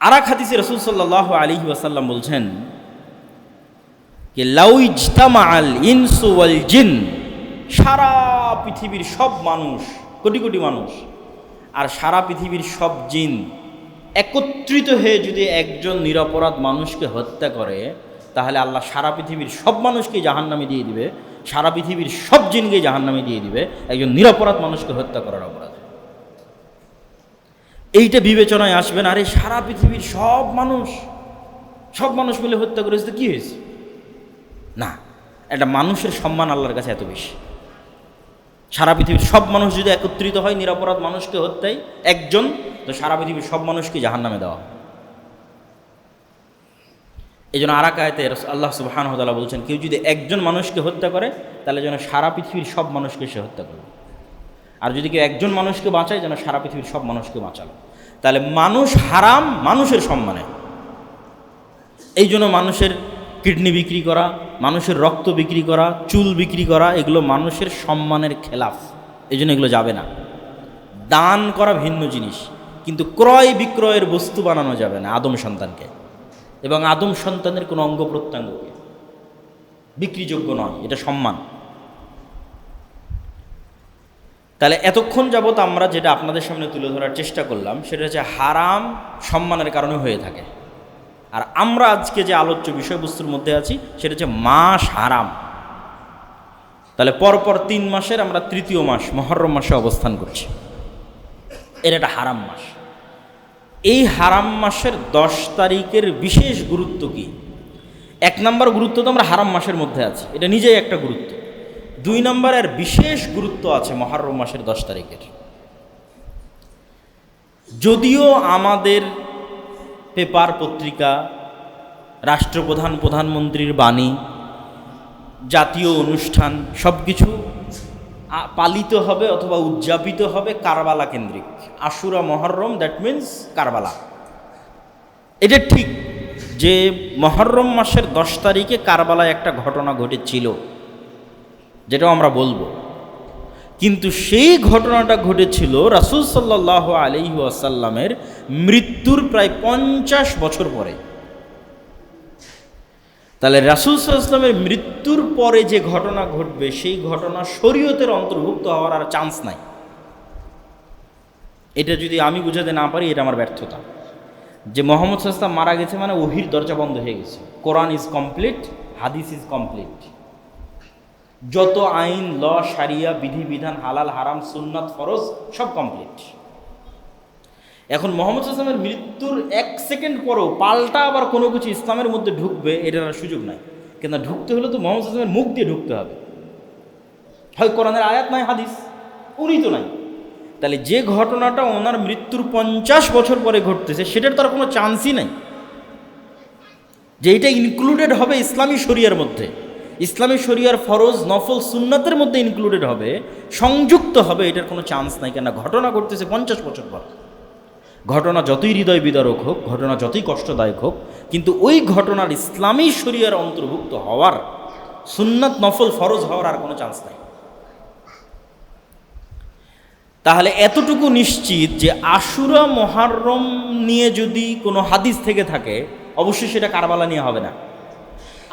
আর এক হাদিসে রাসূল সাল্লাল্লাহু আলাইহি ওয়াসাল্লাম বলছেন যে লাউ ইজতামাআল ইনসু ওয়াল জিন, সারা পৃথিবীর সব মানুষ, কোটি কোটি মানুষ আর সারা পৃথিবীর সব জিন একত্রিত হয়ে যদি একজন নিরপরাধ মানুষকে হত্যা করে, তাহলে আল্লাহ সারা পৃথিবীর সব মানুষকে জাহান্নামে দিয়ে দিবে, সারা পৃথিবীর সব জিনকে জাহান্নামে দিয়ে দিবে একজন নিরপরাধ মানুষকে হত্যা করার অপরাধ। এইটা বিবেচনায় আসবে না, আরে সারা পৃথিবীর সব মানুষ মিলে হত্যা করেছে তো কী হয়েছে? না, একটা মানুষের সম্মান আল্লাহর কাছে এত বেশি। সারা পৃথিবীর সব মানুষ যদি একত্রিত হয় নিরপরাধ মানুষকে হত্যায় একজন, তো সারা পৃথিবীর সব মানুষকে জাহান্নামে দেওয়া। এই জন্য আর এক আয়াতে আল্লাহ সুবহানাহু ওয়া তাআলা বলছেন, কেউ যদি একজন মানুষকে হত্যা করে তাহলে যেন সারা পৃথিবীর সব মানুষকে সে হত্যা করবে, আর যদি কেউ একজন মানুষকে বাঁচায় যেন সারা পৃথিবীর সব মানুষকে বাঁচালো। তাহলে মানুষ হারাম মানুষের সম্মানে। এই জন্য মানুষের কিডনি বিক্রি করা, মানুষের রক্ত বিক্রি করা, চুল বিক্রি করা, এগুলো মানুষের সম্মানের খেলাফ। এই জন্য এগুলো যাবে না। দান করা ভিন্ন জিনিস, কিন্তু ক্রয় বিক্রয়ের বস্তু বানানো যাবে না আদম সন্তানকে, এবং আদম সন্তানের কোনো অঙ্গ প্রত্যঙ্গকে বিক্রিযোগ্য নয়, এটা সম্মান। তাহলে এতক্ষণ যাবৎ আমরা যেটা আপনাদের সামনে তুলে ধরার চেষ্টা করলাম সেটা হচ্ছে হারাম সম্মানের কারণে হয়ে থাকে, আর আমরা আজকে যে আলোচ্য বিষয়বস্তুর মধ্যে আছি সেটা হচ্ছে মাস হারাম। তাহলে পরপর 3 মাসের আমরা তৃতীয় মাস মুহররম মাসে অবস্থান করছি। এর একটা হারাম মাস। এই হারাম মাসের 10 তারিখের বিশেষ গুরুত্ব কি? 1 নম্বর গুরুত্ব তো আমরা হারাম মাসের মধ্যে আছি, এটা নিজেই একটা গুরুত্ব। 2 নম্বরের বিশেষ গুরুত্ব আছে মুহররম মাসের 10 তারিখের। যদিও আমাদের পেপার পত্রিকা, রাষ্ট্রপ্রধান, প্রধানমন্ত্রীর বাণী, জাতীয় অনুষ্ঠান সব কিছু পালিত হবে অথবা উদযাপিত হবে কারবালা কেন্দ্রিক। আশুরা মুহররম, দ্যাট মিন্স কারবালা। এটা ঠিক যে মুহররম মাসের 10 তারিখে কারবালায় একটা ঘটনা ঘটেছিল, যেটাও আমরা বলবো, কিন্তু সেই ঘটনাটা ঘটেছিল রাসূল সাল্লাল্লাহু আলাইহি ওয়াসাল্লামের মৃত্যুর প্রায় 50 বছর পরে। তাহলে রাসূল সাল্লাল্লাহু আলাইহি ওয়াসাল্লামের মৃত্যুর পরে যে ঘটনা ঘটবে সেই ঘটনা শরীয়তের অন্তর্ভুক্ত হওয়ার আর চান্স নাই। এটা যদি আমি বুঝাতে না পারি এটা আমার ব্যর্থতা। যে মুহাম্মদ সাল্লাল্লাহু আলাইহি ওয়াসাল্লাম মারা গেছে মানে ওহির দরজা বন্ধ হয়ে গেছে, কোরআন ইজ কমপ্লিট, হাদিস ইজ কমপ্লিট, যত আইন, ল, শারিয়া, বিধিবিধান, হালাল হারাম, সুন্নাত, ফরজ সব কমপ্লিট। এখন মুহাম্মদ সাল্লাল্লাহু আলাইহি ওয়াসাল্লামের মৃত্যুর 1 সেকেন্ড পরেও পাল্টা আবার কোনো কিছু ইসলামের মধ্যে ঢুকবে, এটার সুযোগ নাই। কিন্তু ঢুকতে হলে তো মুহাম্মদ সাল্লাল্লাহু আলাইহি ওয়াসাল্লামের মুখ দিয়ে ঢুকতে হবে, হয় কোরআনের আয়াত নাই হাদিস, উনি তো নাই। তাহলে যে ঘটনাটা ওনার মৃত্যুর 50 বছর পরে ঘটতেছে সেটার তো আর কোনো চান্সই নাই যে এটা ইনক্লুডেড হবে ইসলামী শরিয়ার মধ্যে, ইসলামী শরিয়ার ফরজ, নফল, সুন্নাতের মধ্যে ইনক্লুডেড হবে, সংযুক্ত হবে, এটার কোনো চান্স নাই। কেন? ঘটনা ঘটতেছে 50 বছর পর। ঘটনা যতই হৃদয় বিদারক হোক, ঘটনা যতই কষ্টদায়ক হোক, কিন্তু ওই ঘটনার ইসলামী শরিয়ার অন্তর্ভুক্ত হওয়ার, সুন্নাত, নফল, ফরজ হওয়ার আর কোনো চান্স নাই। তাহলে এতটুকু নিশ্চিত যে আশুরা মুহররম নিয়ে যদি কোনো হাদিস থেকে থাকে অবশ্যই সেটা কারবালা নিয়ে হবে না।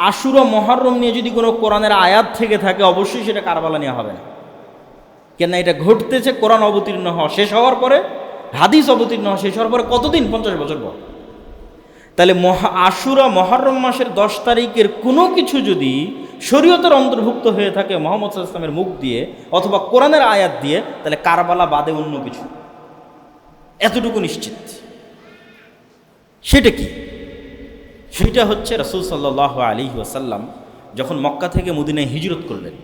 আশুরা মুহররম নিয়ে যদি কোনো কোরআনের আয়াত থেকে থাকে অবশ্যই সেটা কারবালা নিয়ে হবে না। কেন? এটা ঘটতেছে কোরআন অবতীর্ণ হওয়া শেষ হওয়ার পরে, হাদিস অবতীর্ণ হওয়া শেষ হওয়ার পরে কতদিন? 50 বছর পর। তাহলে আশুরা মুহররম মাসের 10 তারিখের কোনো কিছু যদি শরীয়তের অন্তর্ভুক্ত হয়ে থাকে মুহাম্মদ সাল্লাল্লাহু আলাইহি ওয়াসাল্লামের মুখ দিয়ে অথবা কোরআনের আয়াত দিয়ে, তাহলে কারবালা বাদে অন্য কিছু, এতটুকু নিশ্চিত। সেটা কি? সেটা হচ্ছে রাসূল সাল্লাল্লাহু আলাইহি ওয়াসাল্লাম যখন মক্কা থেকে মদিনায় হিজরত করলেন,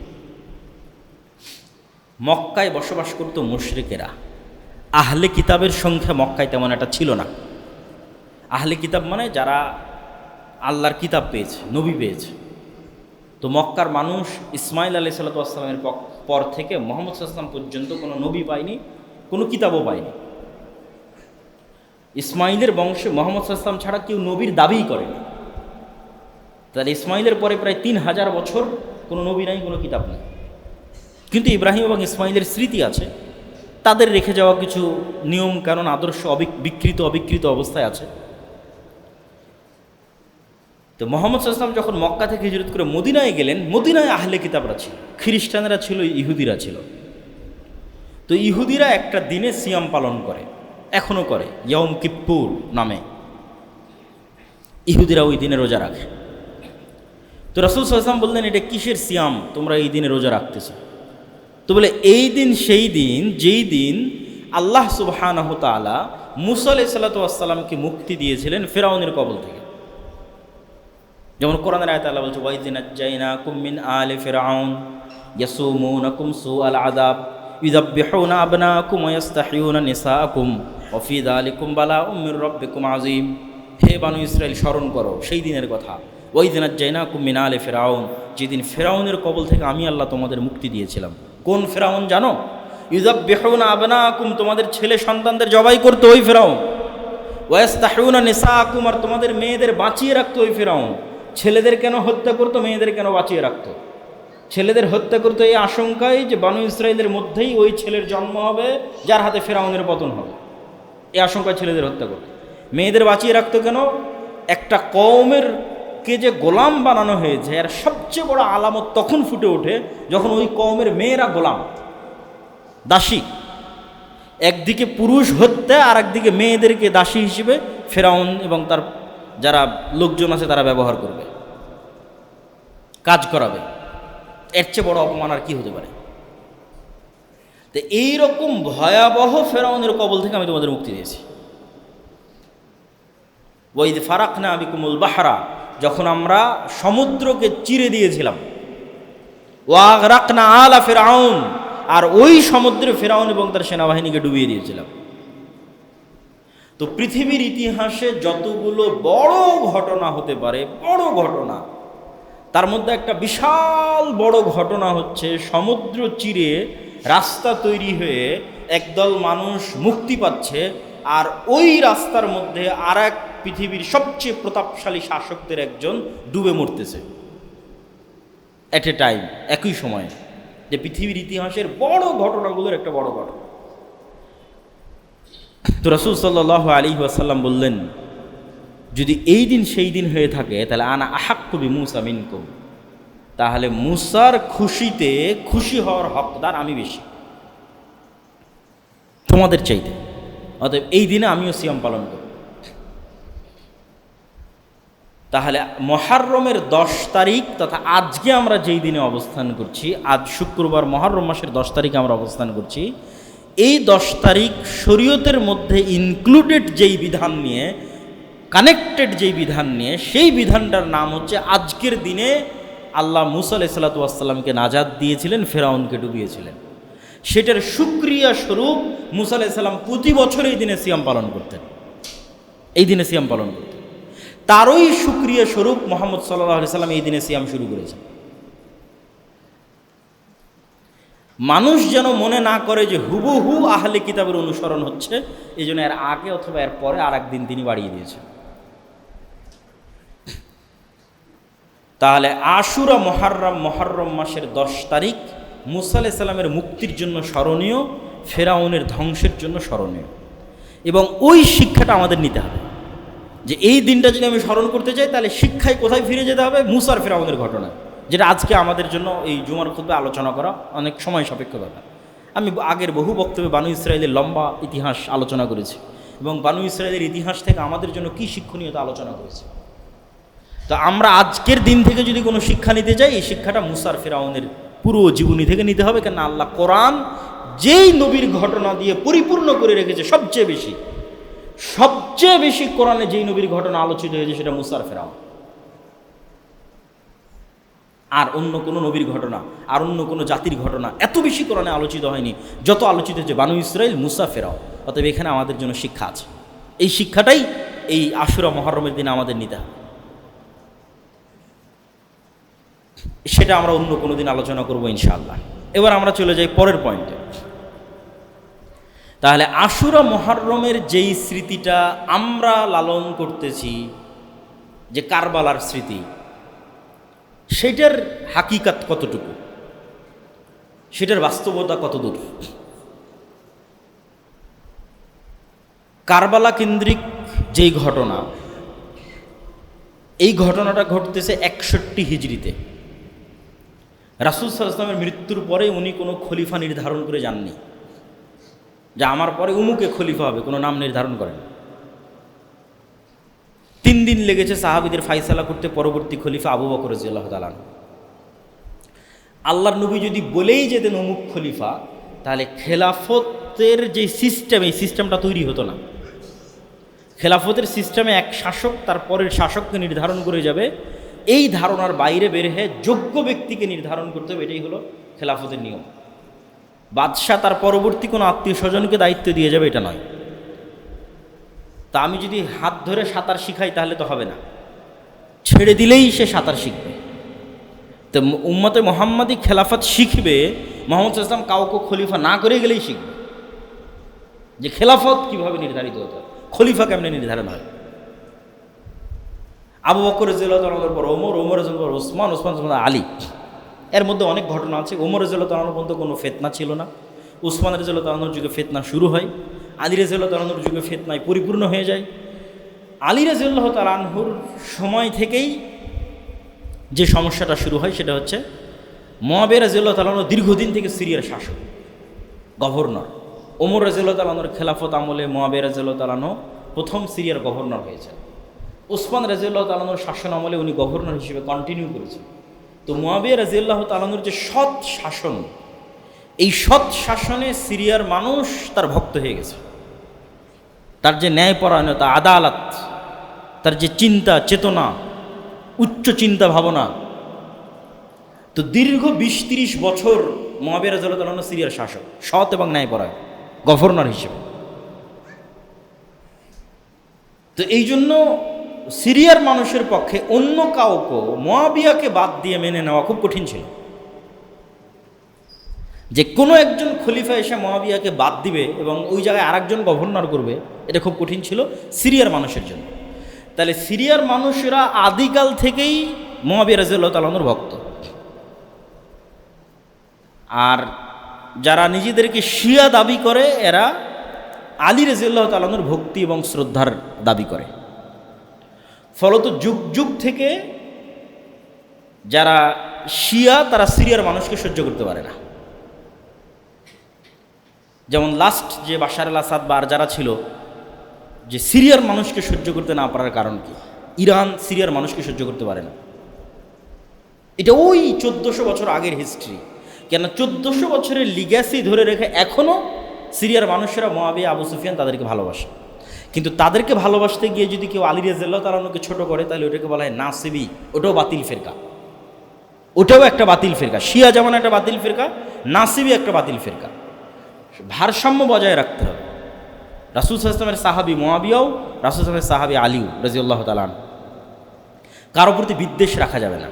মক্কায় বসবাস করত মুশরিকেরা। আহলে কিতাবের সংখ্যা মক্কায় তেমন একটা ছিল না। আহলে কিতাব মানে যারা আল্লাহর কিতাব পেয়েছে, নবী পেয়েছে। তো মক্কার মানুষ ইসমাইল আলাইহিসসালাতু ওয়াসসালামের পর থেকে মুহাম্মদ সাল্লাল্লাহু আলাইহি ওয়াসাল্লাম পর্যন্ত কোনো নবী পায়নি, কোনো কিতাবও পায়নি। ইসমাইলের বংশে মুহাম্মদ সাল্লাল্লাহু আলাইহি ওয়াসাল্লাম ছাড়া কেউ নবীর দাবিই করেনি। তাহলে ইসমাইলের পরে প্রায় 3000 বছর কোনো নবী নাই, কোনো কিতাব নেই। কিন্তু ইব্রাহিম এবং ইসমাইলের স্মৃতি আছে, তাদের রেখে যাওয়া কিছু নিয়ম কানুন, আদর্শ বিকৃত অবিকৃত অবস্থায় আছে। তো মুহাম্মদ সাল্লাল্লাহু আলাইহি ওয়াসাল্লাম যখন মক্কা থেকে হিজরত করে মদিনায় গেলেন, মদিনায় আহলে কিতাবরা ছিল, খ্রিস্টানরা ছিল, ইহুদিরা ছিল। তো ইহুদিরা একটা দিনে সিয়াম পালন করে, এখনও করে, ইয়ম কিপ্পুর নামে। ইহুদিরা ওই দিনে রোজা রাখে। তো রাসূল সাল্লাল্লাহু আলাইহি ওয়াসাল্লাম বললেন, এটা কিসের সিয়াম তোমরা এই দিনে রোজা রাখতেছো? তো বলে, এই দিন সেই দিন যেই দিন আল্লাহ সুবহানাহু তাআলা মূসা আলাইহিস সালাতু ওয়াস সালামকে মুক্তি দিয়েছিলেন ফিরআউনের কবল থেকে। যেমন কোরআনের আয়াতে আল্লাহ বলছে, ওয়াইয নাজ্জাইনাকুম মিন আলি ফিরআউন ইয়াসুমুনাকুম সুআল আযাব ইউযাব্বিহুনা আবনাকুম ওয়া ইস্তাহইয়ুনা নিসাআকুম ওয়া ফি যালিকুম বালাউম মির রাব্বিকুম আযীম। হে বানু ইসরাইল, স্মরণ করো সেই দিনের কথা, ওয়াইয নাজ্জাইনাকুম মিন আলি ফিরআউন, যেদিন ফিরআউনের কবল থেকে আমি আল্লাহ তোমাদের মুক্তি দিয়েছিলাম। কোন ফিরআউন জানো? ইউযাব্বিহুনা আবনাকুম, তোমাদের ছেলে সন্তানদের জবাই করতো ওই ফিরআউন। ওয়া ইস্তাহইয়ুনা নিসাআকুম, আর তোমাদের মেয়েদের বাঁচিয়ে রাখতো ওই ফিরআউন। ছেলেদের কেন হত্যা করতো, মেয়েদের কেন বাঁচিয়ে রাখতো? ছেলেদের হত্যা করতো এই আশঙ্কায় যে বানু ইসরাইলের মধ্যেই ওই ছেলের জন্ম হবে যার হাতে ফিরআউনের পতন হবে, এই আশঙ্কায় ছেলেদের হত্যা করতো। মেয়েদের বাঁচিয়ে রাখতো কেন? একটা কওমের কে যে গোলাম বানানো হয়েছে এর সবচেয়ে বড় আলামত তখন ফুটে ওঠে যখন ওই কওমের মেয়েরা গোলাম, দাসী। একদিকে পুরুষ হত্যা আর একদিকে মেয়েদেরকে দাসী হিসেবে ফিরআউন এবং তার যারা লোকজন আছে তারা ব্যবহার করবে, কাজ করাবে। এর চেয়ে বড় অপমান আর কি হতে পারে? তো এইরকম ভয়াবহ ফিরআউনের কবল থেকে আমি তোমাদের মুক্তি দিয়েছি। ওয়াইদ ফারাকনা বিকুমুল বাহরা, যখন আমরা সমুদ্রকে চিরে দিয়েছিলাম। ওয়াগরাকনা আলা ফিরআউন, আর ওই সমুদ্রে ফিরআউন এবং তার সেনাবাহিনীকে ডুবিয়ে দিয়েছিলাম। তো পৃথিবীর ইতিহাসে যতগুলো বড় ঘটনা হতে পারে, বড় ঘটনা, তার মধ্যে একটা বিশাল বড় ঘটনা হচ্ছে সমুদ্র চিরে রাস্তা তৈরি হয়ে একদল মানুষ মুক্তি পাচ্ছে, আর ওই রাস্তার মধ্যে আর এক পৃথিবীর সবচেয়ে প্রতাপশালী শাসকদের একজন ডুবে মরতেছে এট এ টাইম, একই সময়ে। যে পৃথিবীর ইতিহাসের বড় ঘটনাগুলোর একটা বড় ঘটনা। তো রাসূল সাল্লাল্লাহু আলাইহি ওয়াসাল্লাম বললেন, যদি এই দিন সেই দিন হয়ে থাকে তাহলে আনা আহাক্কু বিমূসা মিনকুম, তাহলে মূসার খুশিতে খুশি হওয়ার হকদার আমি বেশি তোমাদের চাইতে। অতএব এই দিনে আমিও সিয়াম পালন করব। তাহলে মুহররমের 10 তারিখ তথা আজকে আমরা যেই দিনে অবস্থান করছি, আজ শুক্রবার মুহররম মাসের 10 তারিখে আমরা অবস্থান করছি, এই 10 তারিখ শরীয়তের মধ্যে ইনক্লুডেড যেই বিধান নিয়ে, কানেক্টেড যেই বিধান নিয়ে, সেই বিধানটার নাম হচ্ছে আজকের দিনে আল্লাহ মূসা আলাইহিস সালাতু ওয়াস সালামকে নাজাত দিয়েছিলেন, ফিরআউনকে ডুবিয়েছিলেন। সেটার শুকরিয়া স্বরূপ মূসা আলাইহিস সালাম প্রতি বছর এই দিনে সিয়াম পালন করতেন, এই দিনে সিয়াম পালন করতেন। তারই শুকরিয়া স্বরূপ মুহাম্মদ সাল্লাল্লাহু আলাইহি সাল্লাম এই দিনে সিয়াম শুরু করেছেন। মানুষ যেন মনে না করে যে হুবহু আহলে কিতাবের অনুসরণ হচ্ছে, এই জন্য এর আগে অথবা এর পরে আর একদিন তিনি বাড়িয়ে দিয়েছেন। তাহলে আশুরা মুহররম মাসের 10 তারিখ মূসা আলাইহিস সালামের মুক্তির জন্য স্মরণীয়, ফিরআউনের ধ্বংসের জন্য স্মরণীয়। এবং ওই শিক্ষাটা আমাদের নিতে হবে যে এই দিনটা যদি আমি স্মরণ করতে চাই তাহলে শিক্ষায় কোথায় ফিরে যেতে হবে? মূসার ফিরআউনের ঘটনা, যেটা আজকে আমাদের জন্য এই জুমার খুতবায় আলোচনা করা অনেক সময় সাপেক্ষ ব্যাপার। আমি আগের বহু বক্তব্যে বানু ইসরাইলের লম্বা ইতিহাস আলোচনা করেছি এবং বানু ইসরাইলের ইতিহাস থেকে আমাদের জন্য কী শিক্ষণীয়তা আলোচনা করেছি। তো আমরা আজকের দিন থেকে যদি কোনো শিক্ষা নিতে চাই, এই শিক্ষাটা মূসার ফিরআউনের পুরো জীবনী থেকে নিতে হবে। কেন আল্লাহ কোরআন যেই নবীর ঘটনা দিয়ে পরিপূর্ণ করে রেখেছে, সবচেয়ে বেশি কোরআনে যেই নবীর ঘটনা আলোচিত হয়েছে সেটা মূসার ফিরআউন। আর অন্য কোনো নবীর ঘটনা, আর অন্য কোনো জাতির ঘটনা এত বেশি কোরআনে আলোচিত হয়নি যত আলোচিত হয়েছে বানু ইসরাইল, মূসা, ফিরআউন। অতএব এখানে আমাদের জন্য শিক্ষা আছে। এই শিক্ষাটাই এই আশুরা মুহররমের দিনে আমাদের নিতে হবে। সেটা আমরা অন্য কোনো দিন আলোচনা করবো ইনশাআল্লাহ। এবার আমরা চলে যাই পরের পয়েন্টে। তাহলে আশুরা মুহররমের যেই স্মৃতিটা আমরা লালন করতেছি, যে কারবালার স্মৃতি, সেটার হাকিকাত কতটুকু, সেটার বাস্তবতা কতদূর? কারবালা কেন্দ্রিক যেই ঘটনা, এই ঘটনাটা ঘটতেছে 61 হিজরিতে। রাসূল সাল্লাল্লাহু আলাইহি ওয়াসাল্লামের মৃত্যুর পরে উনি কোনো খলিফা নির্ধারণ করে যাননি যে আমার পরে উমুকে খলিফা হবে, কোনো নাম নির্ধারণ করেন। 3 দিন লেগেছে সাহাবীদের ফাইসালা করতে পরবর্তী খলিফা আবু বকর রাদিয়াল্লাহু তাআলা আনহু। আল্লাহর নবী যদি বলেই যেতেন অমুক খলিফা, তাহলে খেলাফতের যে সিস্টেম, এই সিস্টেমটা তৈরি হতো না। খেলাফতের সিস্টেমে এক শাসক তার পরের শাসককে নির্ধারণ করে যাবে, এই ধারণার বাইরে বের হয়ে যোগ্য ব্যক্তিকে নির্ধারণ করতে হবে, এটাই হলো খেলাফতের নিয়ম। বাদশাহ তার পরবর্তী কোনো আত্মীয় স্বজনকে দায়িত্ব দিয়ে যাবে, এটা নয়। তা আমি যদি হাত ধরে সাঁতার শিখাই তাহলে তো হবে না, ছেড়ে দিলেই সে সাঁতার শিখবে। তো উম্মতে মুহাম্মাদি খেলাফত শিখবে, মুহাম্মদ সাল্লাল্লাহু আলাইহি ওয়াসাল্লাম কাউকে খলিফা না করে গেলেই শিখবে যে খেলাফত কিভাবে নির্ধারিত হতে হয়, খলিফা কেমনে নির্ধারণ হয়। আবু বকর রাদিয়াল্লাহু তাআলার পর ওমর, ওমর রাদিয়াল্লাহু পর ওসমান, ওসমান আলী। এর মধ্যে অনেক ঘটনা আছে। ওমর রাদিয়াল্লাহু তাআলার পর্যন্ত কোনো ফিতনা ছিল না, ওসমান রাদিয়াল্লাহু তাআলার যুগে ফিতনা শুরু হয়, আলী রাদিয়াল্লাহু তাআলার যুগে ফিতনায় পরিপূর্ণ হয়ে যায়। আলী রাদিয়াল্লাহু তাআলা আনহুর সময় থেকেই যে সমস্যাটা শুরু হয় সেটা হচ্ছে মুআবিয়া রাদিয়াল্লাহু তাআলা দীর্ঘদিন থেকে সিরিয়ার শাসক, গভর্নর। ওমর রাদিয়াল্লাহু তাআলার খেলাফত আমলে মুআবিয়া রাদিয়াল্লাহু তাআলা প্রথম সিরিয়ার গভর্নর হয়েছেন। ওসমান রাদিয়াল্লাহু তাআলার শাসন আমলে উনি গভর্নর হিসেবে কন্টিনিউ করেছেন। তো মুআবিয়া রাদিয়াল্লাহু তাআলার যে সৎ শাসন, এই সৎ শাসনে সিরিয়ার মানুষ তার ভক্ত হয়ে গেছে। তার যে ন্যায়পরায়ণতা, আদালত, তার যে চিন্তা চেতনা, উচ্চ চিন্তা ভাবনা। তো দীর্ঘ 20-30 বছর মুআবিয়া রাদিয়াল্লাহু তাআলা সিরিয়ার শাসক, সৎ এবং ন্যায়পরায়ণ গভর্নর হিসেবে। তো এই জন্য সিরিয়ার মানুষের পক্ষে অন্য কাউকে মুআবিয়াকে বাদ দিয়ে মেনে নেওয়া খুব কঠিন ছিল। যে কোনো একজন খলিফা এসে মুআবিয়াকে বাদ দিবে এবং ওই জায়গায় আরেকজন গভর্নর করবে, এটা খুব কঠিন ছিল সিরিয়ার মানুষের জন্য। তাহলে সিরিয়ার মানুষেরা আদিকাল থেকেই মুআবিয়া রাদিয়াল্লাহু তাআলার ভক্ত। আর যারা নিজেদেরকে শিয়া দাবি করে, এরা আলী রাদিয়াল্লাহু তাআলার ভক্তি এবং শ্রদ্ধার দাবি করে। ফলত যুগ যুগ থেকে যারা শিয়া, তারা সিরিয়ার মানুষকে সহ্য করতে পারে না। যেমন লাস্ট যে বাশার আল আসাদ বা যারা ছিল, যে সিরিয়ার মানুষকে সহ্য করতে না পারার কারণ কি? ইরান সিরিয়ার মানুষকে সহ্য করতে পারে না। এটা ওই 1400 বছর আগের হিস্ট্রি। কেন 1400 বছরের লিগ্যাসি ধরে রেখে এখনও সিরিয়ার মানুষেরা মুআবিয়া, আবু সুফিয়ান তাদেরকে ভালোবাসে। কিন্তু তাদেরকে ভালোবাসতে গিয়ে যদি কেউ আলী রাদিয়াল্লাহু তাআলাকে ছোট করে, তাহলে ওটাকে বলা হয় নাসিবি। ওটাও বাতিল ফিরকা, ওটাও একটা বাতিল ফিরকা। শিয়া যেমন একটা বাতিল ফিরকা, নাসিবি একটা বাতিল ফিরকা। ভারসাম্য বজায় রাখতে হবে। রাসূল সাল্লাল্লাহু আলাইহি ওয়াসাল্লামের সাহাবী মুআবিয়াও, রাসূল সাল্লাল্লাহু আলাইহি ওয়াসাল্লামের সাহাবী আলীও রাদিয়াল্লাহু তাআলা আনহু, কারো প্রতি বিদ্বেষ রাখা যাবে না।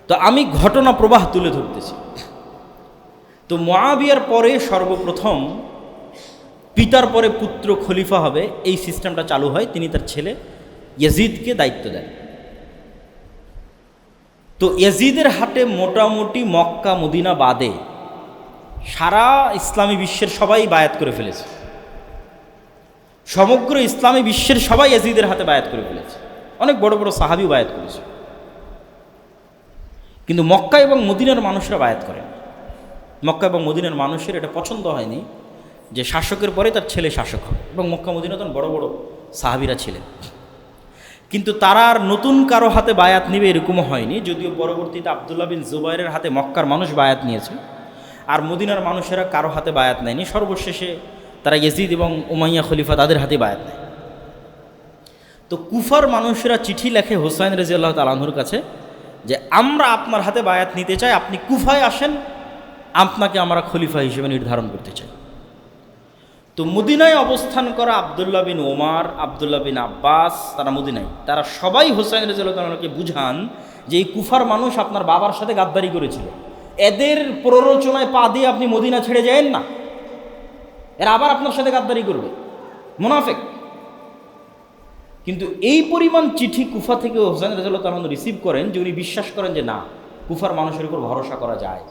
তো আমি ঘটনা প্রবাহ তুলে ধরতেছি। তো মুআবিয়ার পরে সর্বপ্রথম পিতার পরে পুত্র খলিফা হবে, এই সিস্টেমটা চালু হয়। তিনি তার ছেলে ইয়াজিদকে দায়িত্ব দেন। তো ইয়াজিদের হাতে মোটামুটি মক্কা মদিনা বাদে সারা ইসলামী বিশ্বের সবাই বায়াত করে ফেলেছে। সমগ্র ইসলামী বিশ্বের সবাই ইয়াজিদের হাতে বায়াত করে ফেলেছে। অনেক বড় বড় সাহাবী বায়াত করেছে, কিন্তু মক্কা এবং মদিনার মানুষরা বায়াত করেন। মক্কা এবং মদিনার মানুষের এটা পছন্দ হয়নি যে শাসকের পরে তার ছেলে শাসক হয়, এবং মক্কা মদিনা তখন বড় বড় সাহাবীরা ছিলেন। কিন্তু তারা আর নতুন কারো হাতে বায়াত নেবে এরকমও হয়নি, যদিও পরবর্তীতে আব্দুল্লাহ বিন জুবাইরের হাতে মক্কার মানুষ বায়াত নিয়েছে, আর মদিনার মানুষেরা কারো হাতে বায়াত নেয়নি। সর্বশেষে তারা ইয়াজিদ এবং উমাইয়া খলিফা তাদের হাতে বায়াত নেয়। তো কুফার মানুষেরা চিঠি লেখে হুসাইন রাদিয়াল্লাহু তাআলা আনহুর কাছে যে আমরা আপনার হাতে বায়াত নিতে চাই, আপনি কুফায় আসেন, আপনাকে আমরা খলিফা হিসেবে নির্ধারণ করতে চাই। তো মদিনায় অবস্থান করা আব্দুল্লাহ বিন ওমর, আব্দুল্লাহ বিন আব্বাস, তারা মদিনায়, তারা সবাই হুসাইন রাদিয়াল্লাহু তাআলাকে বুঝান যে এই কুফার মানুষ আপনার বাবার সাথে গাদ্দারি করেছিল, এদের প্ররোচনায় পা দিয়ে আপনি মদিনা ছেড়ে যায়েন না, এরা আবার আপনার সাথে গাদ্দারি করবে, মুনাফিক। কিন্তু এই পরিমাণ চিঠি কুফা থেকে হুসাইন রাদিয়াল্লাহু তাআলা রিসিভ করেন যে উনি বিশ্বাস করেন যে না, কুফার মানুষের উপর ভরসা করা যায়।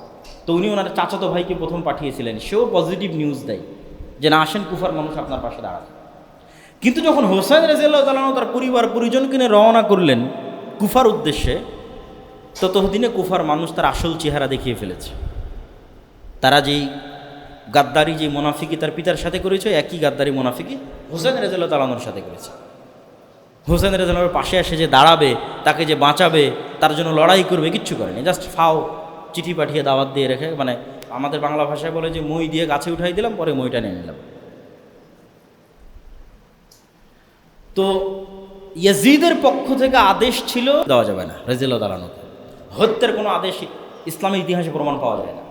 তো উনি ওনার চাচাতো ভাইকে প্রথম পাঠিয়েছিলেন, সেও পজিটিভ নিউজ দেয় যে না, আসেন কুফার মানুষ আপনার পাশে দাঁড়াবে। কিন্তু যখন হুসাইন রাদিয়াল্লাহু তাআলা তার পরিবার পরিজনকে নিয়ে রওনা করলেন, কুফার উদ্দেশ্যে, ততদিনে কুফার মানুষ তার আসল চেহারা দেখিয়ে ফেলেছে। তারা যেই গাদ্দারি, যে মোনাফিকি তার পিতার সাথে করেছে, একই গাদ্দারি মোনাফিকি হোসেন রাদিয়াল্লাহু তাআলা আনহুর সাথে করেছে। হোসেন রাদিয়াল্লাহু তাআলার পাশে এসে যে দাঁড়াবে, তাকে যে বাঁচাবে, তার জন্য লড়াই করবে, কিচ্ছু করেনি। জাস্ট ফাও চিঠি পাঠিয়ে দাওয়াত দিয়ে রেখে, মানে আমাদের বাংলা ভাষায় বলে যে মই দিয়ে গাছে উঠাই দিলাম, পরে মইটা নিয়ে নিলাম। তো ইয়াজিদের পক্ষ থেকে আদেশ ছিল দেওয়া যাবে না রাদিয়াল্লাহু তাআলা আনহুকে। হত্যার কোনো আদেশ ইসলামের ইতিহাসে প্রমাণ পাওয়া যায় না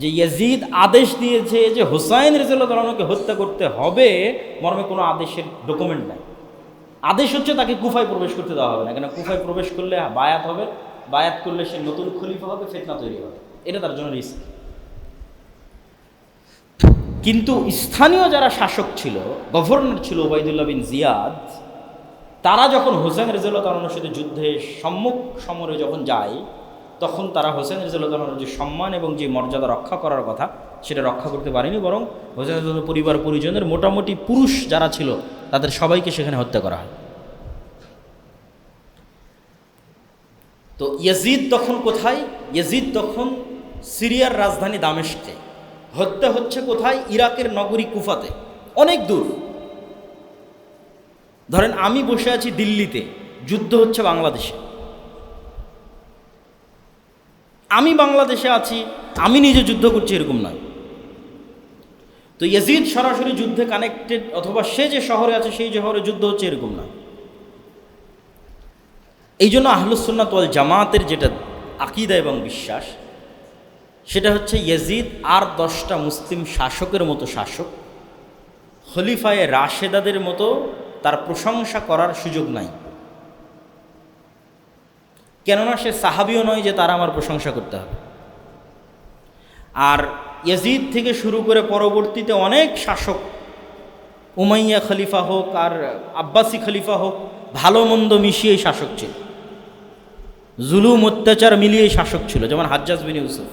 যে ইয়াজিদ আদেশ দিয়েছে যে হুসাইন রাদিয়াল্লাহু তাআলা আনহুকে হত্যা করতে হবে, মর্মে কোনো আদেশের ডকুমেন্ট নাই। আদেশ হচ্ছে তাকে কুফায় প্রবেশ করতে দেওয়া হবে না, কেন কুফায় প্রবেশ করলে বায়াত হবে, বায়াত করলে সে নতুন খলিফা হবে, ফিতনা তৈরি হবে, এটা তার জন্য রিস্ক। কিন্তু স্থানীয় যারা শাসক ছিল, গভর্নর ছিল ওবাইদুল্লাহ বিন জিয়াদ, তারা যখন হোসেন রাদিয়াল্লাহু তাআলা আনহুর সাথে যুদ্ধে সম্মুখ সমরে যখন যায়, তখন তারা হোসেন রাদিয়াল্লাহু তাআলা আনহুর যে সম্মান এবং যে মর্যাদা রক্ষা করার কথা সেটা রক্ষা করতে পারেনি, বরং হোসেন রাদিয়াল্লাহু তাআলার পরিবার পরিজনের মোটামুটি পুরুষ যারা ছিল তাদের সবাইকে সেখানে হত্যা করা হয়। তো ইয়াজিদ তখন কোথায়? ইয়াজিদ তখন সিরিয়ার রাজধানী দামেস্কে। হত্যা হচ্ছে কোথায়? ইরাকের নগরী কুফাতে, অনেক দূর। ধরেন আমি বসে আছি দিল্লিতে, যুদ্ধ হচ্ছে বাংলাদেশে। আমি বাংলাদেশে আছি, আমি নিজে যুদ্ধ করছি, এরকম নয়। তো ইয়াজিদ সরাসরি যুদ্ধে কানেক্টেড, অথবা সে যে শহরে আছে সেই শহরে যুদ্ধ হচ্ছে, এরকম না। এই জন্য আহলুস সুন্নাত ওয়াল জামাতের যেটা আকীদা এবং বিশ্বাস, সেটা হচ্ছে ইয়াজিদ আর 10টা মুসলিম শাসকের মতো শাসক, খলিফায়ে রাশেদাদের মতো তার প্রশংসা করার সুযোগ নাই। কেননা সে সাহাবিও নয় যে তারা আমার প্রশংসা করতে হবে। আর ইয়াজিদ থেকে শুরু করে পরবর্তীতে অনেক শাসক, উমাইয়া খলিফা হোক আর আব্বাসি খলিফা হোক, ভালো মন্দ মিশিয়েই শাসক ছিল, জুলুম অত্যাচার মিলিয়েই শাসক ছিল। যেমন হাজ্জাজ বিন ইউসুফ,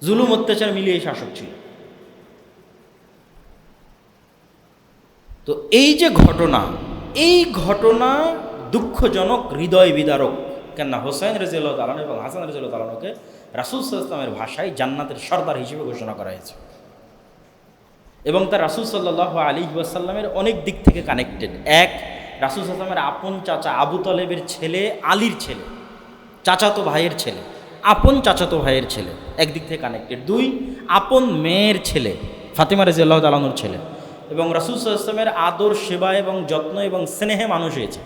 জুলুম অত্যাচার মিলিয়েই শাসক ছিল। তো এই যে ঘটনা, এই ঘটনা দুঃখজনক, হৃদয় বিদারক। কেননা হোসেন রাদিয়াল্লাহু তাআলা এবং হাসান রাদিয়াল্লাহু তাআলাকে রাসূল সাল্লাল্লাহু আলাইহি ওয়াসাল্লামের ভাষায় জান্নাতের সর্দার হিসেবে ঘোষণা করা হয়েছে, এবং তার রাসূল সাল্লাল্লাহু আলাইহি ওয়াসাল্লামের অনেক দিক থেকে কানেক্টেড। এক, রাসূল সাল্লাল্লাহু আলাইহি ওয়াসাল্লামের আপন চাচা আবু তালেবের ছেলে, আলীর ছেলে, চাচাতো ভাইয়ের ছেলে, আপন চাচাতো ভাইয়ের ছেলে, একদিক থেকে কানেক্টেড। দুই, আপন মেয়ের ছেলে, ফাতিমা রাদিয়াল্লাহু তাআলা আনহার ছেলে, এবং রাসূল সাল্লাল্লাহু আলাইহি ওয়াসাল্লামের আদর, সেবা এবং যত্ন এবং স্নেহে মানুষ হয়েছে।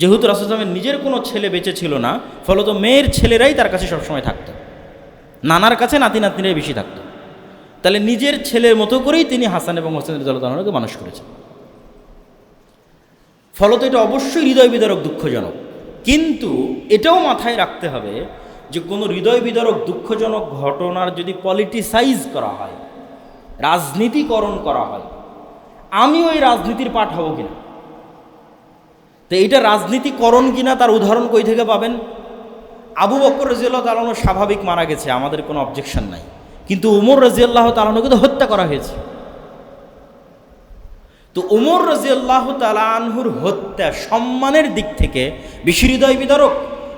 যেহেতু রাসূল সাল্লাল্লাহু আলাইহি ওয়াসাল্লামের নিজের কোনো ছেলে বেঁচে ছিল না, ফলত মেয়ের ছেলেরাই তার কাছে সবসময় থাকতো, নানার কাছে নাতি নাতনিরাই বেশি থাকতো। তাহলে নিজের ছেলের মতো করেই তিনি হাসান এবং হোসেন রাদিয়াল্লাহু তাআলা আনহুকে মানুষ করেছেন। ফলত এটা অবশ্যই হৃদয় বিদারক, দুঃখজনক। কিন্তু এটাও মাথায় রাখতে হবে যে কোনো হৃদয় বিদারক দুঃখজনক ঘটনার যদি পলিটিসাইজ করা হয়, রাজনীতিকরণ করা হয়, আমি ওই রাজনীতির পাঠ হব কিনা। তো এইটা রাজনীতিকরণ কিনা তার উদাহরণ কই থেকে পাবেন? আবু বকর রাদিয়াল্লাহু তাআলা আনহু স্বাভাবিক মারা গেছে, আমাদের কোনো অবজেকশন নাই, কিন্তু ওমর রাদিয়াল্লাহু তাআলা আনহুকে তো হত্যা করা হয়েছে। তো ওমর রাদিয়াল্লাহু তাআলা আনহুর হত্যা সম্মানের দিক থেকে বেশি হৃদয় বিদারক,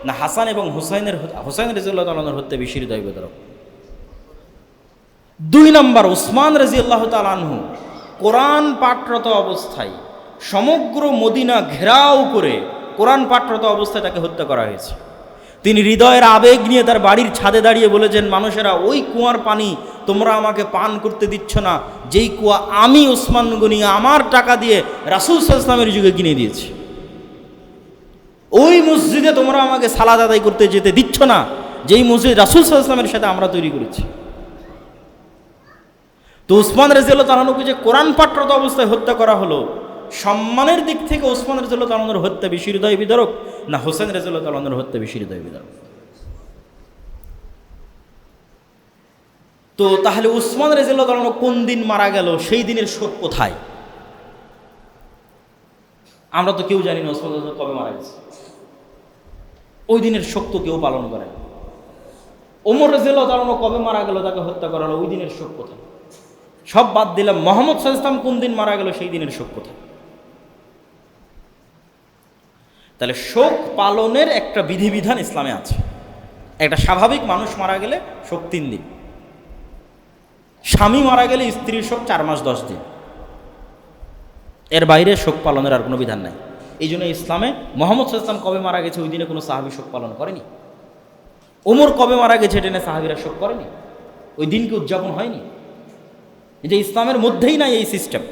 না হাসান এবং হোসেন রাদিয়াল্লাহু তাআলা আনহুর হত্যা বেশি হৃদয় বিদারক? 2 নম্বর, উসমান রাদিয়াল্লাহু তাআলা আনহু কোরআন পাঠরত অবস্থায় সমগ্র মদিনা ঘেরাও করে কোরআন পাঠরত অবস্থায় তাকে হত্যা করা হয়েছে। তিনি হৃদয়ের আবেগ নিয়ে তার বাড়ির ছাদে দাঁড়িয়ে বলেছেন, মানুষেরা ওই কুয়ার পানি তোমরা আমাকে পান করতে দিচ্ছ না, যেই কুয়া আমি ওসমান গনি আমার টাকা দিয়ে রাসূল সাল্লাল্লাহু আলাইহি ওয়াসাল্লামের যুগে কিনে দিয়েছি। ওই মসজিদে তোমরা আমাকে সালাত আদায় করতে যেতে দিচ্ছ না, যেই মসজিদ রাসূল সাল্লাল্লাহু আলাইহি ওয়াসাল্লামের সাথে আমরা তৈরি করেছি। তো উসমান রাদিয়াল্লাহু তাআলা আনহুকে যে কোরআন পাঠরত অবস্থায় হত্যা করা হলো, সম্মানের দিক থেকে উসমান রাদিয়াল্লাহু তাআলা আনহুর হত্যা বেশি হৃদয় বিদারক, না হোসেন রাদিয়াল্লাহু তাআলা আনহুর হত্যা বেশি হৃদয় বিদারক? তো তাহলে উসমান রাদিয়াল্লাহু তাআলা আনহু কোন দিন মারা গেল, সেই দিনের শোক কোথায়? আমরা তো কেউ জানি না উসমান রাদিয়াল্লাহু তাআলা কবে মারা গেছে, ওই দিনের শোক তো কেউ পালন করে। ওমর রাদিয়াল্লাহু তাআলা আনহু কবে মারা গেল, তাকে হত্যা করা হলো, ওই দিনের শোক কোথায়? সব বাদ দিলাম, মুহাম্মদ সাল্লাল্লাহু আলাইহি ওয়াসাল্লাম কোন দিন মারা গেল, সেই দিনের শোক কোথায়? তাহলে শোক পালনের একটা বিধিবিধান ইসলামে আছে। একটা স্বাভাবিক মানুষ মারা গেলে শোক 3 দিন, স্বামী মারা গেলে স্ত্রীর শোক 4 মাস 10 দিন, এর বাইরে শোক পালনের আর কোনো বিধান নাই। এই জন্য ইসলামে মুহাম্মদ সাল্লাল্লাহু আলাইহি ওয়াসাল্লাম কবে মারা গেছে ওই দিনে কোনো সাহাবী শোক পালন করেনি। ওমর কবে মারা গেছে এটা নিয়ে সাহাবীরা শোক করেনি, ওই দিনকে উদযাপন হয়নি। এটা ইসলামের মধ্যেই নাই এই সিস্টেম।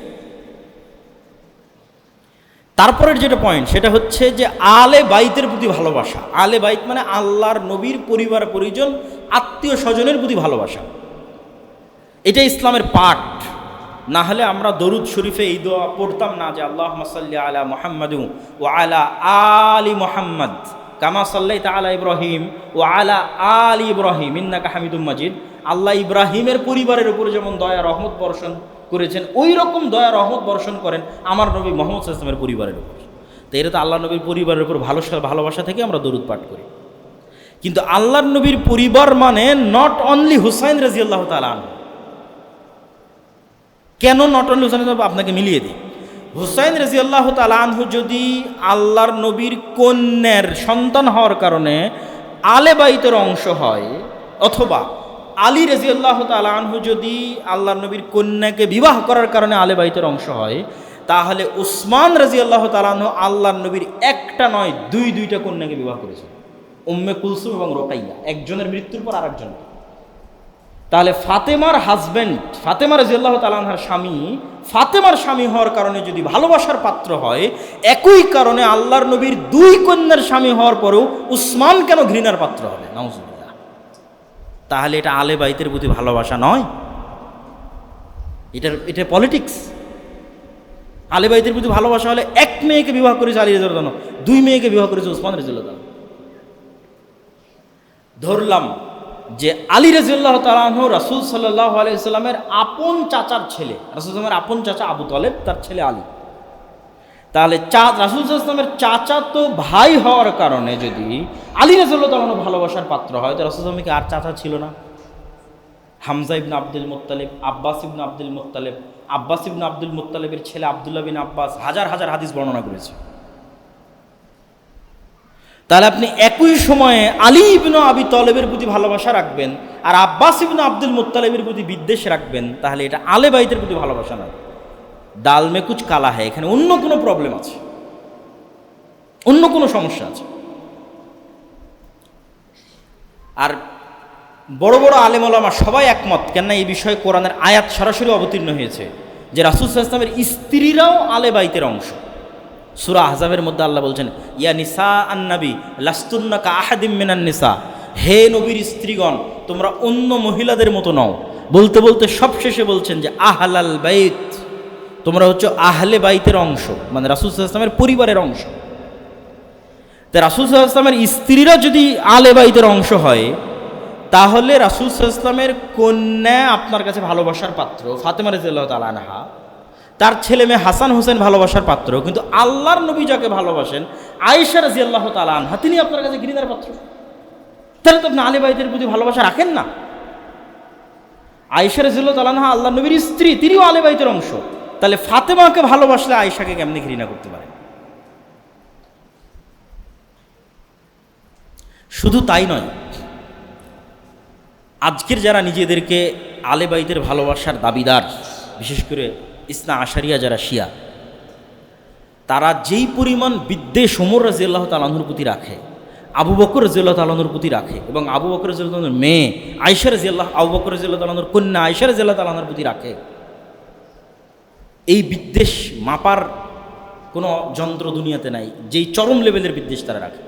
তারপরের যেটা পয়েন্ট সেটা হচ্ছে যে আলে বাইতের প্রতি ভালোবাসা। আলে বাইত মানে আল্লাহর নবীর পরিবার পরিজন আত্মীয় স্বজনের প্রতি ভালোবাসা, এটা ইসলামের পার্ট। না হলে আমরা দরুদ শরীফে এই দোয়া পড়তাম না যে আল্লাহুম্মা সাল্লি আলা মুহাম্মাদু ওয়া আলা আলি মুহাম্মাদ কামা সাল্লাইতা আলা ইব্রাহিম ওয়া আলা আলি ইব্রাহিম ইন্নাকা হামিদুম মাজিদ। আল্লাহ ইব্রাহিমের পরিবারের উপরে যেমন দয়া রহমত বর্ষণ করেছেন, ওই রকম দয়া রহমত বর্ষণ করেন আমার নবী মুহাম্মদ সাল্লাল্লাহু আলাইহি ওয়াসাল্লামের পরিবারের উপর। তো এটা তো আল্লাহ নবীর পরিবারের উপর ভালোবাসা থেকে আমরা দরুদ পাঠ করি। কিন্তু আল্লাহর নবীর পরিবার মানে নট অনলি হুসাইন রাদিয়াল্লাহু তাআলা আনহু। কেন নট অনলি হুসাইন? আপনাকে মিলিয়ে দিই। হুসাইন রাদিয়াল্লাহু তাআলা আনহু যদি আল্লাহর নবীর কন্যার সন্তান হওয়ার কারণে আলে বাইতের অংশ হয়, অথবা আলী রাদিয়াল্লাহু তাআলা আনহু যদি আল্লাহর নবীর কন্যাকে বিবাহ করার কারণে আলে বাইতের অংশ হয়, তাহলে উসমান রাদিয়াল্লাহু তাআলা আনহু আল্লাহর নবীর একটা নয় দুইটা কন্যাকে বিবাহ করেছেন, উম্মে কুলসুম এবং রোকাইয়া, একজনের মৃত্যুর পর আরেকজন। তাহলে ফাতেমার হাজব্যান্ড, ফাতেমা রাদিয়াল্লাহু তাআলা আনহার স্বামী, ফাতেমার স্বামী হওয়ার কারণে যদি ভালোবাসার পাত্র হয়, একই কারণে আল্লাহর নবীর 2 কন্যার স্বামী হওয়ার পরেও উসমান কেন ঘৃণার পাত্র হবে? নাউজুবিল্লাহ। তাহলে এটা আলে বাইতের প্রতি ভালোবাসা নয়, এটা পলিটিক্স। আলে বাইতের প্রতি ভালোবাসা হলে 1 মেয়েকে বিবাহ করেছে আলী রাদিয়াল্লাহু তাআলা, 2 মেয়েকে বিবাহ করেছে উসমান রাদিয়াল্লাহু তাআলা। ধরলাম যে আলী রাদিয়াল্লাহু তাআলা আনহু রাসূল সাল্লাল্লাহু আলাইহি ওয়াসাল্লামের আপন চাচার ছেলে, রাসূল সাল্লাল্লাহু আপন চাচা আবু তালেব, তার ছেলে আলী। তাহলে রাসূল সাল্লাল্লাহু আলাইহি ওয়াসাল্লামের চাচা তো ভাই হওয়ার কারণে যদি আলী রাদিয়াল্লাহু তাআলা আনহু ভালোবাসার পাত্র হয়, তো রাসূল সাল্লাল্লাহু আলাইহি ওয়াসাল্লাম কি আর চাচা ছিল না? হামজা ইবনে আব্দুল মুত্তালিব, আব্বাস ইবনে আব্দুল মুত্তালিব, আব্বাস ইবনে আব্দুল মুত্তালিবের ছেলে আব্দুল্লাহ বিন আব্বাস হাজার হাজার হাদিস বর্ণনা করেছে। তাহলে আপনি একই সময়ে আলী ইবনে আবি তালেবের প্রতি ভালোবাসা রাখবেন আর আব্বাস ইবনে আব্দুল মুত্তালিবের প্রতি বিদ্বেষ রাখবেন, তাহলে এটা আলে বাইতের প্রতি ভালোবাসা নয়। ডাল মে কুছ কালা হয়, এখানে অন্য কোনো প্রবলেম আছে, অন্য কোনো সমস্যা আছে। আর বড় বড় আলেম ওলামা সবাই একমত, কেননা এই বিষয়ে কোরআনের আয়াত সরাসরি অবতীর্ণ হয়েছে যে রাসূল সাল্লাল্লাহু আলাইহি ওয়াসাল্লামের স্ত্রীরাও আলে বাইতের অংশ। সূরা আহজাবের মধ্যে আল্লাহ বলছেন, ইয়া নিসা আন-নবী লাস্তুন্না কা আহাদিম মিনান নিসা, হে নবীর স্ত্রীগণ তোমরা অন্য মহিলাদের মতো নও। বলতে বলতে সবশেষে বলছেন যে আহলাল বাইত, তোমরা হচ্ছে আহলে বাইতের অংশ, মানে রাসূল সাল্লাল্লাহু আলাইহি ওয়াসাল্লামের পরিবারের অংশ। তাই রাসূল সাল্লাল্লাহু আলাইহি ওয়াসাল্লামের স্ত্রীরা যদি আলে বাইতের অংশ হয়, তাহলে রাসূল সাল্লাল্লাহু আলাইহি ওয়াসাল্লামের কন্যা আপনার কাছে ভালোবাসার পাত্র ফাতেমা রাদিয়াল্লাহু তাআলা আনহা, তার ছেলে মেয়ে হাসান হোসেন ভালোবাসার পাত্র, কিন্তু আল্লাহর নবী যাকে ভালোবাসেন আয়েশা রাদিয়াল্লাহু তাআলা আনহা, তিনি আপনার কাছে ঘৃণার পাত্র। তাহলে তো আপনি আলে বাইতের প্রতি ভালোবাসা রাখেন না। আয়েশা রাদিয়াল্লাহু তাআলা আনহা আল্লাহর নবীর স্ত্রী, তিনিও আলে বাইতের অংশ। তাহলে ফাতেমাকে ভালোবাসলে আয়েশাকে কেমনি ঘৃণা করতে পারে? শুধু তাই নয়, আজকের যারা নিজেদেরকে আলে বাইতের ভালোবাসার দাবিদার, বিশেষ করে ইসনা আশারিয়া যারা শিয়া, তারা যেই পরিমাণ বিদ্বেষ ওমর রাদিয়াল্লাহু তাআলা আনহুর প্রতি রাখে, আবু বকর রাদিয়াল্লাহু তাআলা আনহুর প্রতি রাখে, এবং আবু বকর রাদিয়াল্লাহু তাআলার মেয়ে আয়েশা রাদিয়াল্লাহু, আবু বকর রাদিয়াল্লাহু তাআলা আনহুর কন্যা আয়েশা রাদিয়াল্লাহু তাআলা আনহার প্রতি রাখে, এই বিদ্বেষ মাপার কোনো যন্ত্র দুনিয়াতে নাই, যেই চরম লেভেলের বিদ্বেষ তারা রাখে।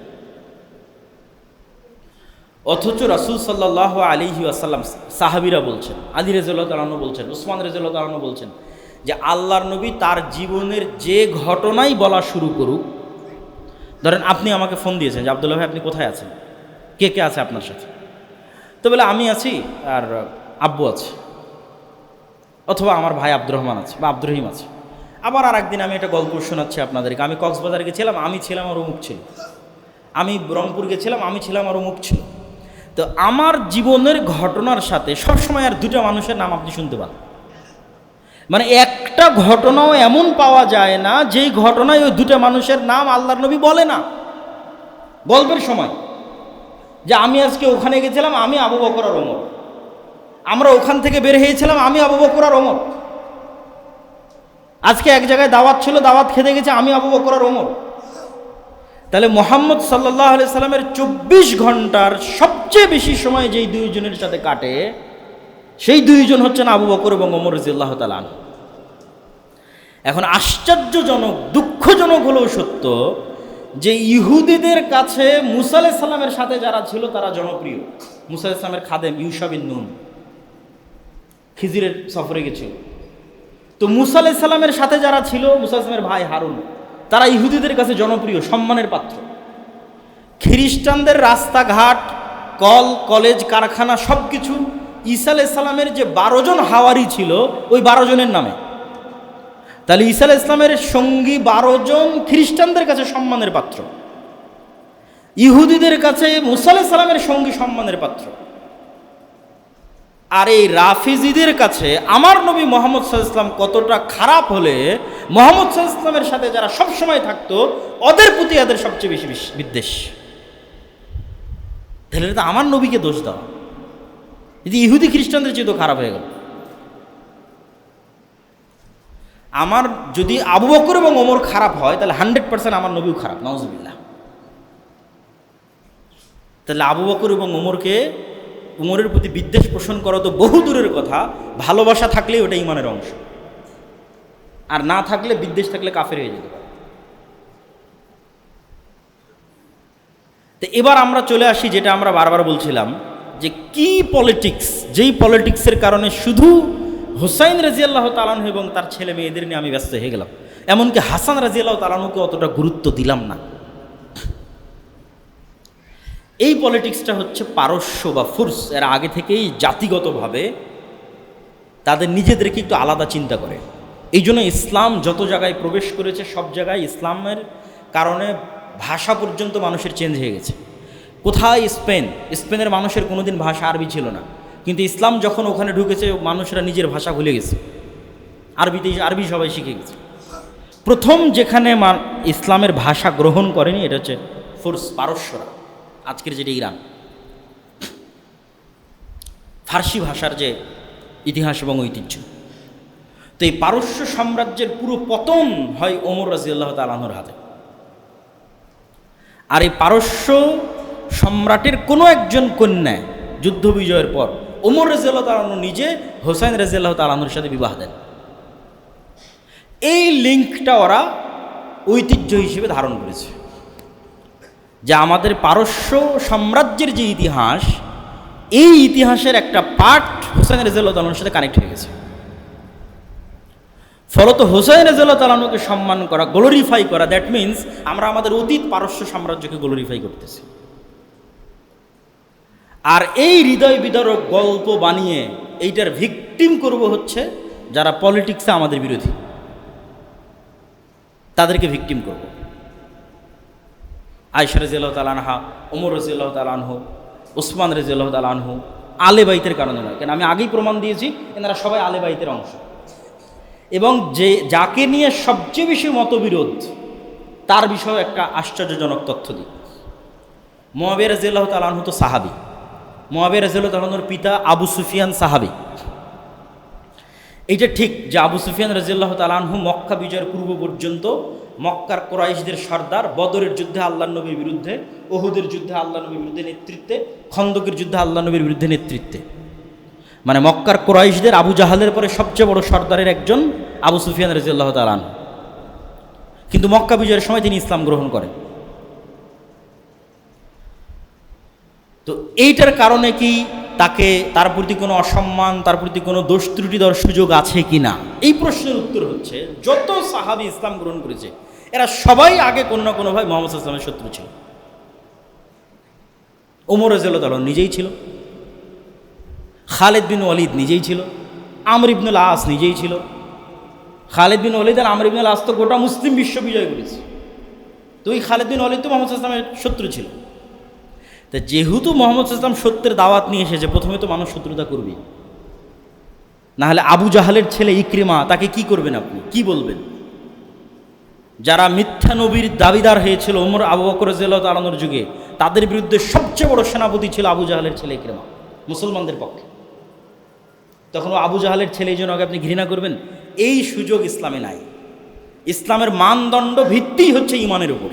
অথচ রাসূল সাল্লাল্লাহু আলাইহি ওয়াসাল্লাম, সাহাবীরা বলছেন, আলী রাদিয়াল্লাহু তাআলা আনহু বলছেন, উসমান রাদিয়াল্লাহু তাআলা আনহু বলছেন যে আল্লাহর নবী তার জীবনের যে ঘটনাই বলা শুরু করুক, ধরেন আপনি আমাকে ফোন দিয়েছেন যে আব্দুল্লাহ ভাই আপনি কোথায় আছেন, কে কে আছে আপনার সাথে, তো বলে আমি আছি আর আব্বু আছে, অথবা আমার ভাই আব্দুর রহমান আছে বা আব্দুর রহিম আছে। আবার আর একদিন আমি একটা গল্প শোনাচ্ছি আপনাদেরকে, আমি কক্সবাজার গেছিলাম, আমি ছিলাম আর অমুক ছিল, আমি রংপুর গেছিলাম, আমি ছিলাম আর অমুক ছিল। তো আমার জীবনের ঘটনার সাথে সবসময় আর 2টা মানুষের নাম আপনি শুনতে পান, মানে একটা ঘটনাও এমন পাওয়া যায় না যেই ঘটনায় ওই 2টা মানুষের নাম আল্লাহর নবী বলে না। গল্পের সময়, যে আমি আজকে ওখানে গেছিলাম, আমি আবু বকর আর ওমর, আমরা ওখান থেকে বের হয়েছিলাম, আমি আবু বকর আর ওমর, আজকে এক জায়গায় দাওয়াত ছিল, দাওয়াত খেতে গেছে, আমি আবু বকর আর ওমর। তাহলে মুহাম্মদ সাল্লাল্লাহু আলাইহি সাল্লামের 24 ঘন্টার সবচেয়ে বেশি সময় যেই দুইজনের সাথে কাটে, সেই দুইজন হচ্ছেন আবু বকর এবং ওমর রাদিয়াল্লাহু তাআলা আনহু। এখন আশ্চর্যজনক, দুঃখজনক হলেও সত্য যে ইহুদিদের কাছে মুসা আলাইহিস সালামের সাথে যারা ছিল তারা জনপ্রিয়। মুসা আলাইহিস সালামের খাদেম ইউশা বিন নুন খিজিরের সফরে গেছিল, তো মুসা আলাইহিস সালামের সাথে যারা ছিল, মুসা আলাইহিস সালামের ভাই হারুন, তারা ইহুদিদের কাছে জনপ্রিয়, সম্মানের পাত্র। খ্রিস্টানদের রাস্তাঘাট, কল কলেজ, কারখানা সব কিছু ঈসা আলাইহিস সালামের যে 12 জন হাওয়ারি ছিল ওই 12 জনের নামে। তাহলে ঈসা আলাইহিস সালামের সঙ্গী 12 জন খ্রিস্টানদের কাছে সম্মানের পাত্র, ইহুদিদের কাছে মুসা আলাইহিস সালামের সঙ্গী সম্মানের পাত্র। আর এই রাফিজিদের কাছে আমার নবী মুহাম্মদ সাল্লাল্লাহু আলাইহি ওয়াসাল্লাম কতটা খারাপ হলে মুহাম্মদ সাল্লাল্লাহু আলাইহি ওয়াসাল্লামের সাথে যারা সব সময় থাকতো ওদের প্রতি এদের সবচেয়ে বেশি বিদ্বেষ। তাহলে তো আমার নবীকে দোষ দাও, যদি ইহুদি খ্রিস্টানদের চেয়ে তো খারাপ হয়ে গেল। আমার যদি আবু বকর এবং ওমর খারাপ হয় তাহলে 100% আমার নবীও খারাপ, নাউজুবিল্লাহ। তাহলে আবু বকর এবং উমরের প্রতি বিদ্বেষ পোষণ করা তো বহু দূরের কথা, ভালোবাসা থাকলেই ওটা ইমানের অংশ, আর না থাকলে, বিদ্বেষ থাকলে কাফের হয়ে যেতে পারে। তো এবার আমরা চলে আসি যেটা আমরা বারবার বলছিলাম, যে কি পলিটিক্স, যেই পলিটিক্সের কারণে শুধু হুসাইন রাদিয়াল্লাহু তাআলা আনহু এবং তার ছেলে মেয়েদের নিয়ে আমি ব্যস্ত হয়ে গেলাম, এমনকি হাসান রাদিয়াল্লাহু তাআলা আনহুকে অতটা গুরুত্ব দিলাম না। এই পলিটিক্সটা হচ্ছে পারস্য বা ফুরস, এরা আগে থেকেই জাতিগতভাবে তাদের নিজেদেরকে একটু আলাদা চিন্তা করে। এই জন্য ইসলাম যত জায়গায় প্রবেশ করেছে সব জায়গায় ইসলামের কারণে ভাষা পর্যন্ত মানুষের চেঞ্জ হয়ে গেছে। কোথায় স্পেনের মানুষের কোনোদিন ভাষা আরবি ছিল না, কিন্তু ইসলাম যখন ওখানে ঢুকেছে মানুষরা নিজের ভাষা ভুলে গেছে, আরবি সবাই শিখে গেছে। প্রথম যেখানে ইসলামের ভাষা গ্রহণ করেনি এটা হচ্ছে ফুরস, পারস্যরা, আজকের যেটা ইরান। ফার্সি ভাষার যে ইতিহাস এবং ঐতিহ্য, তো এই পারস্য সাম্রাজ্যের পুরো পতন হয় ওমর রাদিয়াল্লাহু তাআলা আনহুর হাতে। আর এই পারস্য সম্রাটের কোনো একজন কন্যায় যুদ্ধ বিজয়ের পর ওমর রাদিয়াল্লাহু তাআলা আনহু নিজে হুসাইন রাদিয়াল্লাহু তাআলা আনহুর সাথে বিবাহ দেন। এই লিঙ্কটা ওরা ঐতিহ্য হিসেবে ধারণ করেছে, যে আমাদের পারস্য সাম্রাজ্যের যে ইতিহাস, এই ইতিহাসের একটা পার্ট হুসাইন রাদিয়াল্লাহু তাআলা আনহুর সাথে কানেক্ট হয়ে গেছে। ফলত হুসাইন রাদিয়াল্লাহু তাআলা আনহুকে সম্মান করা, গ্লোরিফাই করা, দ্যাট মিনস আমরা আমাদের অতীত পারস্য সাম্রাজ্যকে গ্লোরিফাই করতেছি। আর এই হৃদয় বিদারক গল্প বানিয়ে এইটার ভিকটিম করব হচ্ছে যারা পলিটিক্সে আমাদের বিরোধী, তাদেরকে ভিকটিম করব। আয়েশা রাদিয়াল্লাহু তাআলা আনহা, ওমর রাদিয়াল্লাহু তাআলা আনহু, উসমান রাদিয়াল্লাহু তাআলা আনহু আলে বাইতের কারণে নয়, কেন আমি আগেই প্রমাণ দিয়েছি এনারা সবাই আলে বাইতের অংশ। এবং যাকে নিয়ে সবচেয়ে বেশি মতবিরোধ তার বিষয়ে একটা আশ্চর্যজনক তথ্য দিই। মুআবিয়া রাদিয়াল্লাহু তাআলা আনহু তো সাহাবী, মুআবিয়া রাদিয়াল্লাহু তাআলা আনহুর পিতা আবু সুফিয়ান সাহাবী। এইটা ঠিক যে আবু সুফিয়ান রাদিয়াল্লাহু তাআলা আনহু মক্কা বিজয়ের পূর্ব পর্যন্ত মক্কার কুরাইশদের সর্দার, বদরের যুদ্ধে আল্লাহর নবীর বিরুদ্ধে, উহুদের যুদ্ধে আল্লাহর নবীর বিরুদ্ধে নেতৃত্বে, খন্দকের যুদ্ধে আল্লাহর নবীর বিরুদ্ধে নেতৃত্বে, মানে মক্কার কুরাইশদের আবু জাহালের পরে সবচেয়ে বড় সর্দারের একজন আবু সুফিয়ান রাদিয়াল্লাহু তাআলা আনহু। কিন্তু মক্কা বিজয়ের সময় তিনি ইসলাম গ্রহণ করেন। তো এইটার কারণে কি তার প্রতি কোনো অসম্মান, তার প্রতি কোনো দোষ ত্রুটি দেওয়ার সুযোগ আছে কি না, এই প্রশ্নের উত্তর হচ্ছে যত সাহাবী ইসলাম গ্রহণ করেছে এরা সবাই আগে কোনো না কোনোভাবে মুহাম্মদ সাল্লাল্লাহু আলাইহি ওয়াসাল্লামের শত্রু ছিল। ওমর রাদিয়াল্লাহু তাআলা নিজেই ছিল, খালিদ বিন ওয়ালিদ নিজেই ছিল, আমর ইবনুল আস নিজেই ছিল। খালিদ বিন ওয়ালিদ আর আমর ইবনুল আস তো গোটা মুসলিম বিশ্ব বিজয় করেছে, তো ওই খালিদ বিন ওয়ালিদ তো মুহাম্মদ সাল্লাল্লাহু আলাইহি ওয়াসাল্লামের শত্রু ছিল। তা যেহেতু মুহাম্মদ সাল্লাল্লাহু আলাইহি ওয়াসাল্লাম সত্যের দাওয়াত নিয়ে এসেছে, প্রথমে তো মানুষ শত্রুতা করবে, না হলে আবু জাহালের ছেলে ইকরিমা, তাকে কি করবেন আপনি, কি বলবেন? যারা মিথ্যা নবীর দাবিদার হয়েছিল ওমর আবু বকর রাদিয়াল্লাহু তাআলা আনহুর যুগে, তাদের বিরুদ্ধে সবচেয়ে বড় সেনাপতি ছিল আবু জাহালের ছেলে ইকরামা, মুসলমানদের পক্ষে। তখন আবু জাহালের ছেলে এই জন্য আপনি ঘৃণা করবেন, এই সুযোগ ইসলামে নাই। ইসলামের মানদণ্ড ভিত্তি হচ্ছে ইমানের উপর।